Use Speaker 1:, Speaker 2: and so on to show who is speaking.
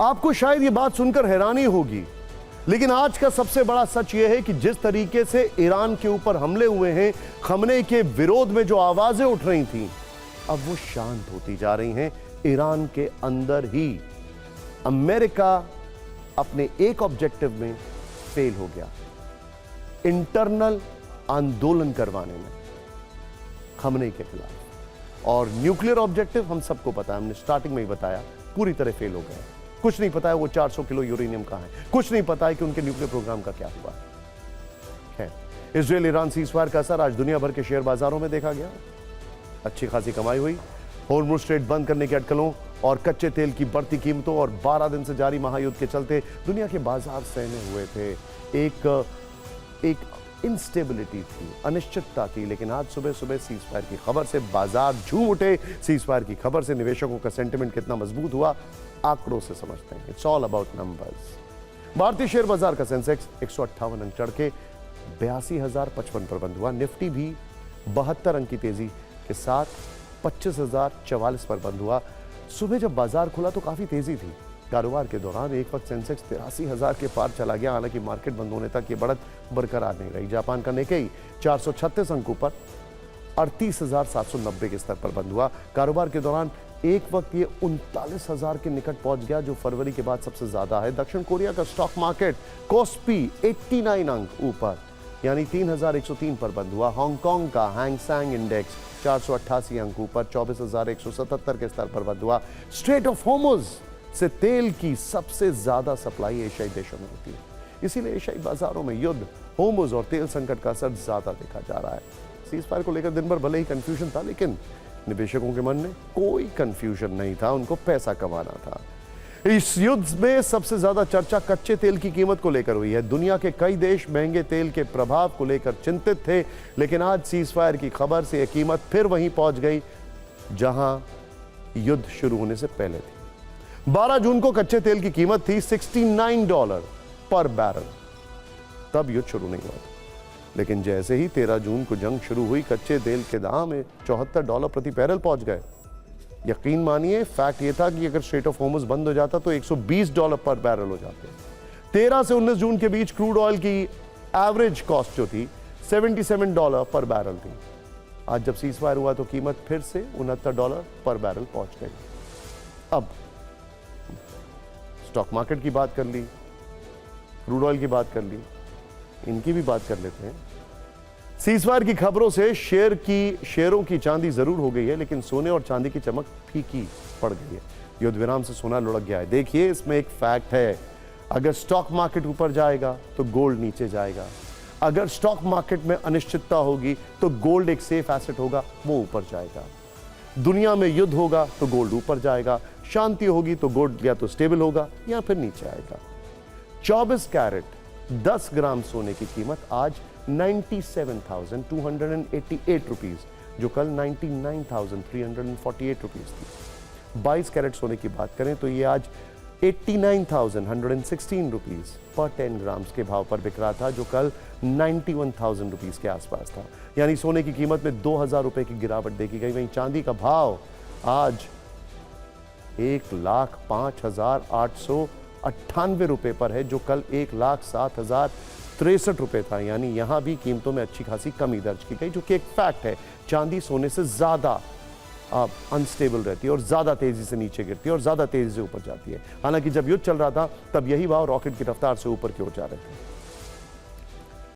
Speaker 1: आपको शायद ये बात सुनकर हैरानी होगी, लेकिन आज का सबसे बड़ा सच यह है कि जिस तरीके से ईरान के ऊपर हमले हुए हैं, खमने के विरोध में जो आवाजें उठ रही थीं, अब वो शांत होती जा रही हैं ईरान के अंदर ही। अमेरिका अपने एक ऑब्जेक्टिव में फेल हो गया, इंटरनल आंदोलन करवाने में खमने के खिलाफ। और न्यूक्लियर ऑब्जेक्टिव हम सबको पता है, हमने स्टार्टिंग में ही बताया, पूरी तरह फेल हो गया। कुछ नहीं पता है वो 400 किलो यूरेनियम कहां है, कुछ नहीं पता है कि उनके न्यूक्लियर प्रोग्राम का क्या हुआ है। इजरायल ईरान सीजफायर का असर आज दुनिया भर के शेयर बाजारों में देखा गया। अच्छी खासी कमाई हुई। हॉर्मुज़ स्ट्रेट बंद करने के अटकलों और कच्चे तेल की बढ़ती कीमतों और 12 दिन से जारी महायुद्ध के चलते दुनिया के बाजार सहमे हुए थे। एक इंस्टेबिलिटी थी, अनिश्चितता थी, लेकिन आज सुबह सुबह सीजफायर की खबर से बाजार झूम उठे। सीजफायर की खबर से निवेशकों का सेंटिमेंट कितना मजबूत हुआ, आंकड़ों से समझते हैं। It's all about numbers. भारतीय शेयर बाजार का सेंसेक्स 158 अंक चढ़ के 82,055 पर बंद हुआ। निफ्टी भी 72 अंक की तेजी के साथ 25,044 पर बंद हुआ। सुबह जब बाजार खुला तो काफी तेजी थी। कारोबार के दौरान एक वक्त सेंसेक्स 83,000 के पार चला गया, हालांकि मार्केट बंद होने तक ये बढ़त बरकरार नहीं रही। जापान का निक्केई 436 अंकों पर 38,790 के स्तर पर बंद हुआ। कारोबार के दौरान एक वक्त ये 39,000 के निकट पहुंच गया, जो फरवरी के बाद सबसे ज्यादा है। दक्षिण कोरिया का स्टॉक मार्केट कोस्पी 89 अंक ऊपर यानी 3,103 पर बंद हुआ। हांगकांग का हैंग सेंग इंडेक्स 488 अंक ऊपर 24,177 के स्तर पर बंद हुआ। स्ट्रेट ऑफ हॉर्मुज़ से तेल की सबसे ज्यादा सप्लाई एशियाई देशों में होती है, इसीलिए एशियाई बाजारों में युद्ध, हॉर्मुज़ और तेल संकट का असर ज्यादा देखा जा रहा है। सीजफायर को लेकर दिन भर भले ही कंफ्यूजन था, लेकिन निवेशकों के मन में कोई कंफ्यूजन नहीं था, उनको पैसा कमाना था। इस युद्ध में सबसे ज्यादा चर्चा कच्चे तेल की कीमत को लेकर हुई है। दुनिया के कई देश महंगे तेल के प्रभाव को लेकर चिंतित थे, लेकिन आज सीजफायर की खबर से यह कीमत फिर वहीं पहुंच गई जहां युद्ध शुरू होने से पहले थी। 12 जून को कच्चे तेल की कीमत थी $69 पर बैरल, तब युद्ध शुरू नहीं हुआ था। लेकिन जैसे ही 13 जून को जंग शुरू हुई, कच्चे तेल के दाम $74 प्रति बैरल पहुंच गए। यकीन मानिए, फैक्ट ये था कि अगर स्ट्रेट ऑफ हॉर्मुज़ बंद हो जाता तो $120 पर बैरल हो जाते। 13 से 19 जून के बीच क्रूड ऑयल की एवरेज कॉस्ट जो थी $77 पर बैरल थी। आज जब सीजफायर हुआ तो कीमत फिर से $69 पर बैरल पहुंच गई। अब स्टॉक मार्केट की बात कर ली, क्रूड ऑयल की बात कर ली, इनकी भी बात कर लेते हैं। सीजफायर की खबरों से शेयरों की चांदी जरूर हो गई है, लेकिन सोने और चांदी की चमक फीकी पड़ गई है। युद्ध विराम से सोना लुढ़क गया है। देखिए, इसमें एक फैक्ट है, अगर स्टॉक मार्केट ऊपर जाएगा तो गोल्ड नीचे जाएगा। अगर स्टॉक मार्केट में अनिश्चितता होगी तो गोल्ड एक सेफ एसेट होगा, वो ऊपर जाएगा। दुनिया में युद्ध होगा तो गोल्ड ऊपर जाएगा, शांति होगी तो गोल्ड या तो स्टेबल होगा या फिर नीचे आएगा। 24 कैरेट 10 ग्राम सोने की कीमत आज 97,288 रुपीज, जो कल 99,348 रुपीज थी। 22 कैरेट सोने की बात करें तो ये आज 89,116 रुपीज पर 10 ग्राम्स के भाव पर बिक रहा था, जो कल 91,000 रुपीज के आसपास था। यानी सोने की कीमत में 2,000 रुपए की गिरावट देखी गई। वहीं चांदी का भाव आज 1,05,898 रुपए पर है, जो कल 1,07,063 रुपए था। यानी यहां भी कीमतों में अच्छी खासी कमी दर्ज की गई, जो कि एक फैक्ट है। चांदी सोने से ज्यादा अनस्टेबल रहती है और ज्यादा तेजी से नीचे गिरती है और ज्यादा तेजी से ऊपर जाती है। हालांकि जब युद्ध चल रहा था तब यही भाव रॉकेट की रफ्तार से ऊपर की ओर जा रहे थे।